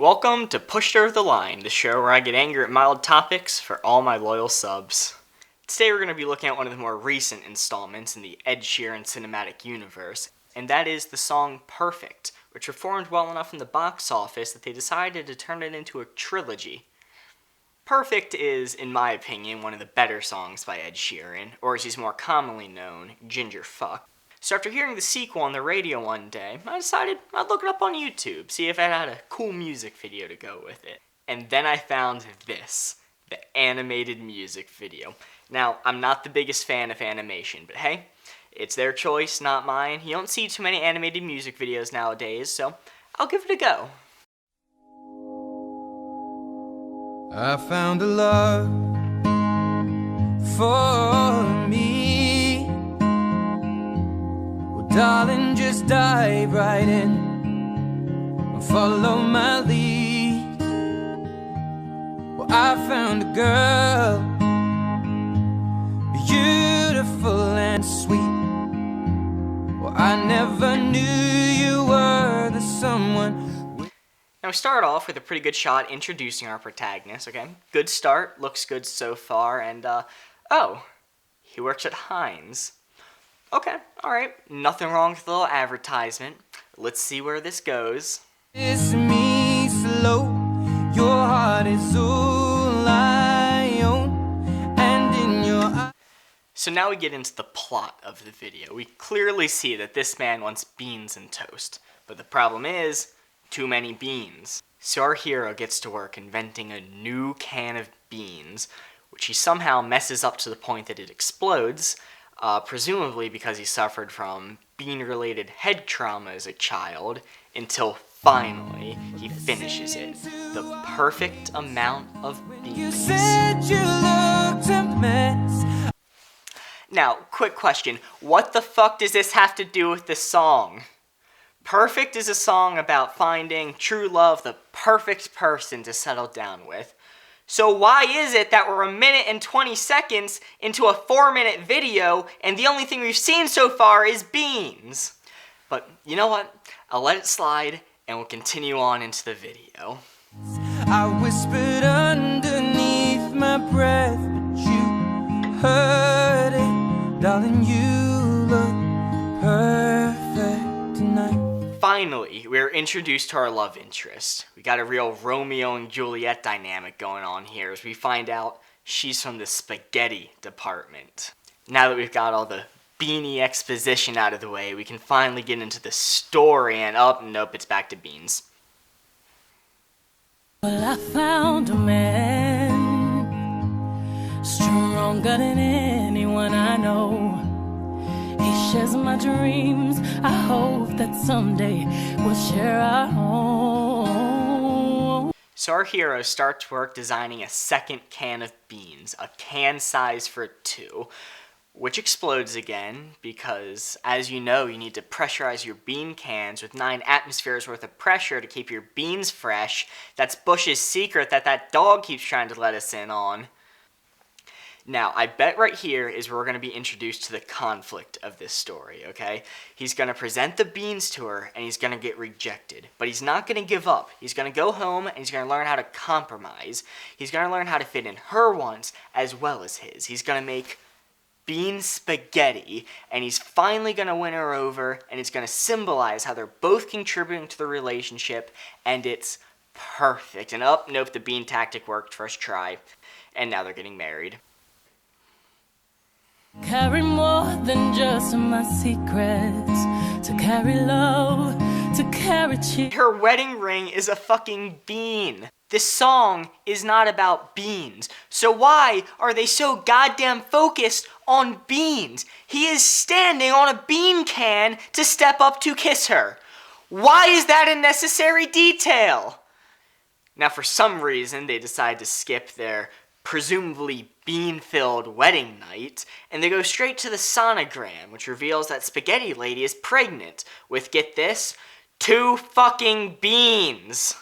Welcome to Pushed Over the Line, the show where I get angry at mild topics for all my loyal subs. Today we're going to be looking at one of the more recent installments in the Ed Sheeran cinematic universe, and that is the song Perfect, which performed well enough in the box office that they decided to turn it into a trilogy. Perfect is, in my opinion, one of the better songs by Ed Sheeran, or as he's more commonly known, Ginger Fuck. So after hearing the sequel on the radio one day, I decided I'd look it up on YouTube, see if it had a cool music video to go with it. And then I found this, the animated music video. Now, I'm not the biggest fan of animation, but hey, it's their choice, not mine. You don't see too many animated music videos nowadays, so I'll give it a go. I found a love for me. Darling, just dive right in and follow my lead. Well, I found a girl, beautiful and sweet. Well, I never knew you were the someone. Now we start off with a pretty good shot introducing our protagonist, okay? Good start, looks good so far, and oh, he works at Heinz. Okay, alright, nothing wrong with the little advertisement. Let's see where this goes. Kiss me slow, your heart is all I own, and in your eyes. So now we get into the plot of the video. We clearly see that this man wants beans and toast, but the problem is, too many beans. So our hero gets to work inventing a new can of beans, which he somehow messes up to the point that it explodes, presumably because he suffered from bean-related head trauma as a child, until finally he finishes it. The perfect amount of beans. You said you looked a mess. Now, quick question. What the fuck does this have to do with the song? Perfect is a song about finding true love, the perfect person to settle down with. So why is it that we're 1 minute and 20 seconds into a 4-minute video and the only thing we've seen so far is beans? But you know what? I'll let it slide and we'll continue on into the video. I whispered underneath my breath, but you heard it. Darling, you look perfect tonight. Finally, we're introduced to our love interest. We got a real Romeo and Juliet dynamic going on here as we find out she's from the spaghetti department. Now that we've got all the beanie exposition out of the way, we can finally get into the story and nope, it's back to beans. Well, I found a man stronger than anyone I know. He shares my dreams. I hope that someday we'll share our home. So our hero starts work designing a second can of beans, a can size for 2, which explodes again because, as you know, you need to pressurize your bean cans with 9 atmospheres worth of pressure to keep your beans fresh. That's Bush's secret that dog keeps trying to let us in on. Now, I bet right here is where we're going to be introduced to the conflict of this story, okay? He's going to present the beans to her, and he's going to get rejected. But he's not going to give up. He's going to go home, and he's going to learn how to compromise. He's going to learn how to fit in her wants as well as his. He's going to make bean spaghetti, and he's finally going to win her over, and it's going to symbolize how they're both contributing to the relationship, and it's perfect. And nope, the bean tactic worked first try, and now they're getting married. Carry more than just my secrets. To carry love, to carry cheer. Her wedding ring is a fucking bean. This song is not about beans. So why are they so goddamn focused on beans? He is standing on a bean can to step up to kiss her. Why is that a necessary detail? Now, for some reason, they decide to skip their presumably bean-filled wedding night, and they go straight to the sonogram, which reveals that Spaghetti Lady is pregnant with, get this, 2 fucking beans.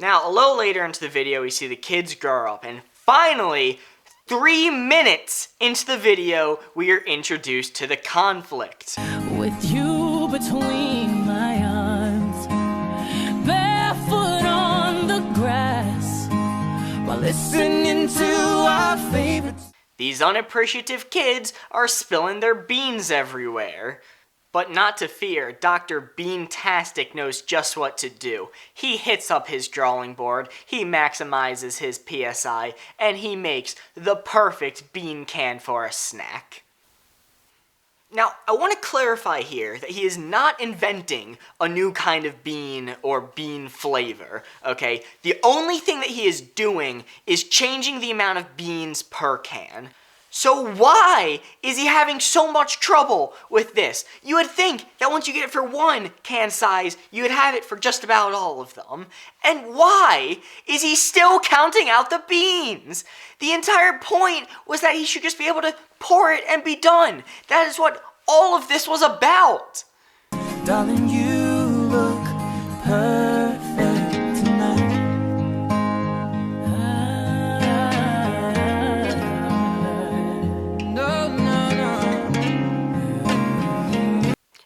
Now, a little later into the video, we see the kids grow up, and finally, 3 minutes into the video, we are introduced to the conflict. With you between my arms, barefoot on listening to our favorites. These unappreciative kids are spilling their beans everywhere. But not to fear, Dr. Beantastic knows just what to do. He hits up his drawing board, he maximizes his PSI, and he makes the perfect bean can for a snack. Now, I want to clarify here that he is not inventing a new kind of bean or bean flavor, okay? The only thing that he is doing is changing the amount of beans per can. So why is he having so much trouble with this? You would think that once you get it for one can size, you would have it for just about all of them. And why is he still counting out the beans? The entire point was that he should just be able to pour it and be done. That is what all of this was about. Darling, you look perfect tonight.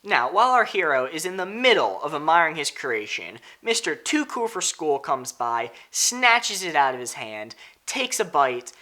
Now, while our hero is in the middle of admiring his creation, Mr. Too Cool for School comes by, snatches it out of his hand, takes a bite,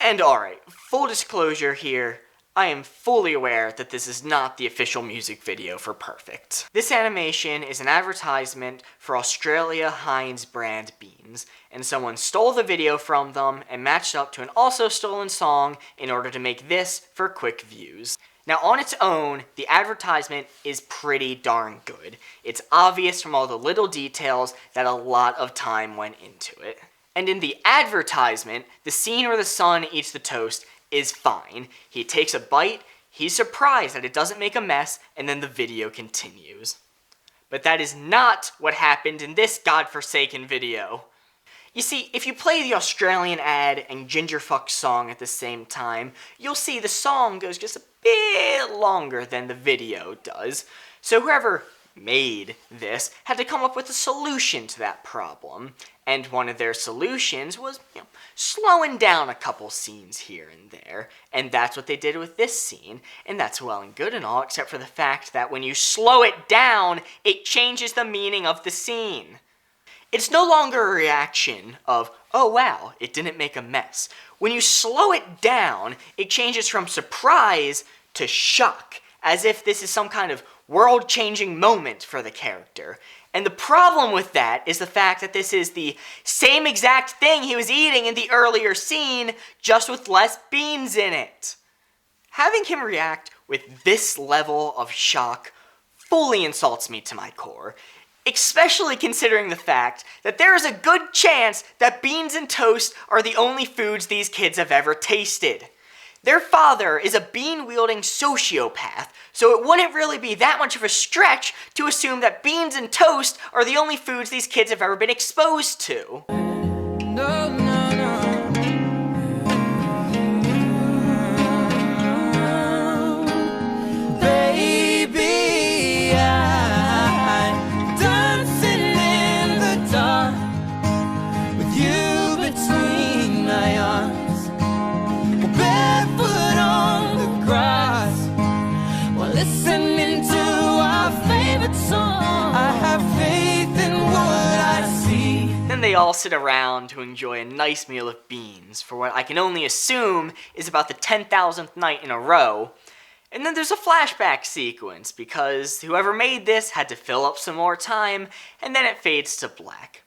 and alright, full disclosure here, I am fully aware that this is not the official music video for Perfect. This animation is an advertisement for Australia Heinz brand beans, and someone stole the video from them and matched up to an also stolen song in order to make this for quick views. Now, on its own, the advertisement is pretty darn good. It's obvious from all the little details that a lot of time went into it. And in the advertisement, the scene where the son eats the toast is fine. He takes a bite, he's surprised that it doesn't make a mess, and then the video continues. But that is not what happened in this godforsaken video. You see, if you play the Australian ad and Gingerfuck song at the same time, you'll see the song goes just a bit longer than the video does. So whoever made this had to come up with a solution to that problem. And one of their solutions was, slowing down a couple scenes here and there. And that's what they did with this scene. And that's well and good and all, except for the fact that when you slow it down, it changes the meaning of the scene. It's no longer a reaction of, oh wow, it didn't make a mess. When you slow it down, it changes from surprise to shock, as if this is some kind of world-changing moment for the character. And the problem with that is the fact that this is the same exact thing he was eating in the earlier scene, just with less beans in it. Having him react with this level of shock fully insults me to my core. Especially considering the fact that there is a good chance that beans and toast are the only foods these kids have ever tasted. Their father is a bean-wielding sociopath, so it wouldn't really be that much of a stretch to assume that beans and toast are the only foods these kids have ever been exposed to. No. Baby, I'm dancing in the dark with you between my arms, barefoot on the grass while listening to our favorite song. I have faith in what I see. Then they all sit around to enjoy a nice meal of beans for what I can only assume is about the 10,000th night in a row. And then there's a flashback sequence because whoever made this had to fill up some more time, and then it fades to black.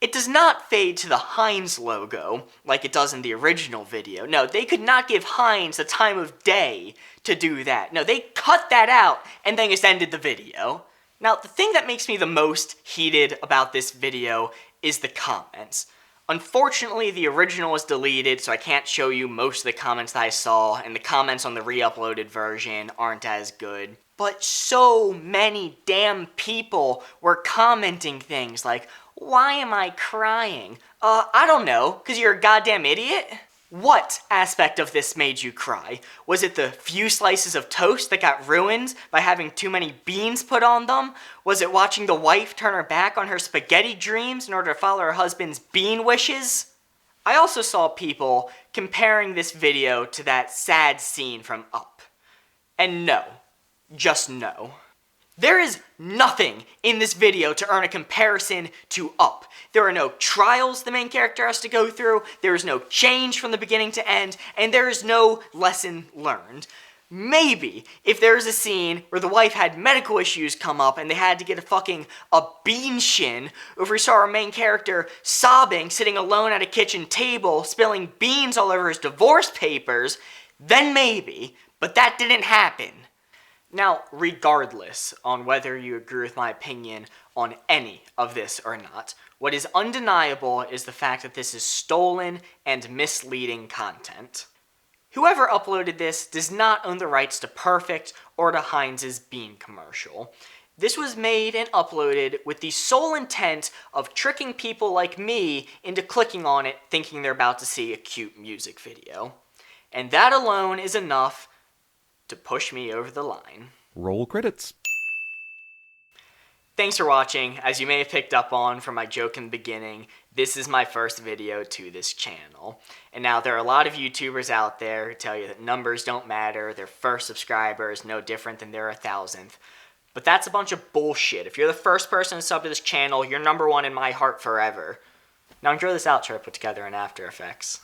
It does not fade to the Heinz logo like it does in the original video. No, they could not give Heinz the time of day to do that. No, they cut that out and then just ended the video. Now, the thing that makes me the most heated about this video is the comments. Unfortunately, the original was deleted, so I can't show you most of the comments that I saw, and the comments on the re-uploaded version aren't as good. But so many damn people were commenting things like, why am I crying? I don't know, 'cause you're a goddamn idiot? What aspect of this made you cry? Was it the few slices of toast that got ruined by having too many beans put on them? Was it watching the wife turn her back on her spaghetti dreams in order to follow her husband's bean wishes? I also saw people comparing this video to that sad scene from Up. And no, just no. There is nothing in this video to earn a comparison to Up. There are no trials the main character has to go through, there is no change from the beginning to end, and there is no lesson learned. Maybe if there is a scene where the wife had medical issues come up and they had to get a bean shin, or if we saw our main character sobbing, sitting alone at a kitchen table, spilling beans all over his divorce papers, then maybe, but that didn't happen. Now, regardless on whether you agree with my opinion on any of this or not, what is undeniable is the fact that this is stolen and misleading content. Whoever uploaded this does not own the rights to Perfect or to Heinz's Bean commercial. This was made and uploaded with the sole intent of tricking people like me into clicking on it thinking they're about to see a cute music video. And that alone is enough to push me over the line. Roll credits. Thanks for watching. As you may have picked up on from my joke in the beginning, this is my first video to this channel. And now there are a lot of YouTubers out there who tell you that numbers don't matter, their first subscriber is no different than their 1,000th. But that's a bunch of bullshit. If you're the first person to sub to this channel, you're number one in my heart forever. Now enjoy this outro I put together in After Effects.